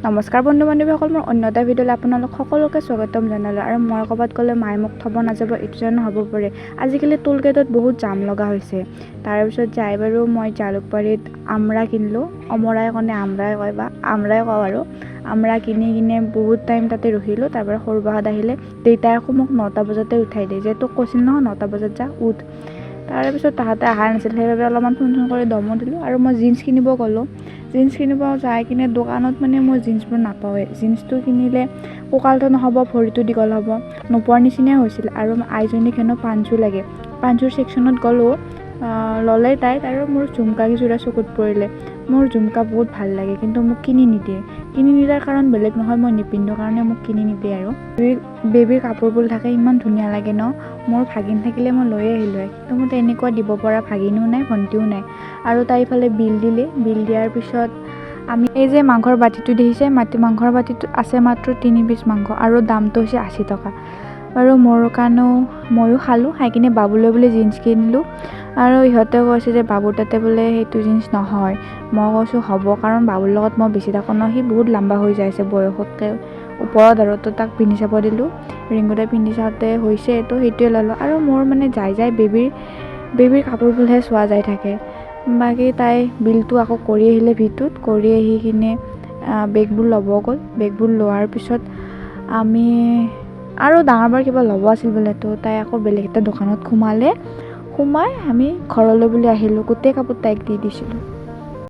নমস্কাৰ বন্ধু বান্ধৱীসকল, মোৰ অন্য এটা ভিডিঅ'লৈ আপোনালোক সকলোকে স্বাগতম জনালোঁ। আৰু মই ক'ৰবাত গ'লে মায়ে মোক থ'ব নাযাব এইটো যেন হ'ব পাৰে। আজিকালি টোল গেটত বহুত জাম লগা হৈছে। তাৰপিছত যাই বাৰু মই জালুকবাৰীত আমৰা কিনিলোঁ। অমৰাই কণে আমৰাই কয় বা আমৰাই কওঁ আৰু আমৰা কিনি বহুত টাইম তাতে ৰখিলোঁ। তাৰপৰা সৰু বাহঁত আহিলে, দেউতাই আকৌ মোক 9টা বজাতে উঠাই দিয়ে যে তোক কৈছিল নহয় 9টা বজাত যা উঠ। তাৰপিছত তাহাঁতে অহা নাছিল, সেইবাবে অলপমান ফোন কৰি দমো দিলোঁ। আৰু মই জিন্স কিনিব গ'লোঁ। জিন্স কিনিব যাই কিনে দোকানত মানে মই জিন্সবোৰ নাপাওঁৱেই। জিন্সটো কিনিলে কঁকালটো নহ'ব, ভৰিটো দীঘল হ'ব, নোপোৱাৰ নিচিনাই হৈছিল। আৰু আইজনীক হেনো পাঞ্চু লাগে। পাঞ্চুৰ ছেকশ্যনত গ'লোঁ, ল'লে তাই। আৰু মোৰ ঝুমকা কিছুটা চকুত পৰিলে। মোৰ ঝুমকা বহুত ভাল লাগে, কিন্তু মোক কিনি নিদিয়ে। কিনি নিদিয়াৰ কাৰণ বেলেগ নহয়, মই নিপিন্ধোঁ কাৰণে মোক কিনি নিদিয়ে। আৰু বেবীৰ কাপোৰবোৰ থাকে, ইমান ধুনীয়া লাগে ন। মোৰ ভাগিন থাকিলে মই লৈ আহিলোঁ হয়, কিন্তু মোৰ তেনেকুৱা দিব পৰা ভাগিনো নাই, ভণ্টিও নাই। আৰু তাই ইফালে বিল দিলে। বিল দিয়াৰ পিছত আমি এই যে মাংসৰ বাতিটো দেখিছে, মাংসৰ বাতিটো আছে মাত্ৰ 3 পিচ মাংস, আৰু দামটো হৈছে 80 টকা। আৰু মোৰ কাৰণেও ময়ো খালোঁ। খাই কিনে বাবুলৈ বোলে জিন্স কিনিলোঁ। আৰু ইহঁতে কৈছে যে বাবুৰ তাতে বোলে সেইটো জিন্স নহয়। মই কৈছোঁ হ'ব, কাৰণ বাবুৰ লগত মই বেছি থাকোঁ ন, সি বহুত লম্বা হৈ যাইছে বয়সতকৈ ওপৰত। আৰু তো তাক পিন্ধি চাব দিলোঁ। ৰিংকুতে পিন্ধি চাওঁতে হৈছে, তো সেইটোৱে ল'লোঁ। আৰু মোৰ মানে যাই বেবীৰ কাপোৰবোৰহে চোৱা যাই থাকে। বাকী তাই বিলটো আকৌ কৰি আহিলে ভিটোত, কৰি আহি কিনে বেগবোৰ ল'ব গ'ল। বেগবোৰ লোৱাৰ পিছত আমি আৰু ডাঙৰ কিবা ল'ব আছিল বোলে, তো তাই আকৌ বেলেগ এটা দোকানত সোমাই আমি ঘৰলৈ বুলি আহিলোঁ। গোটেই কাপোৰ তাইক দি দিছিলোঁ।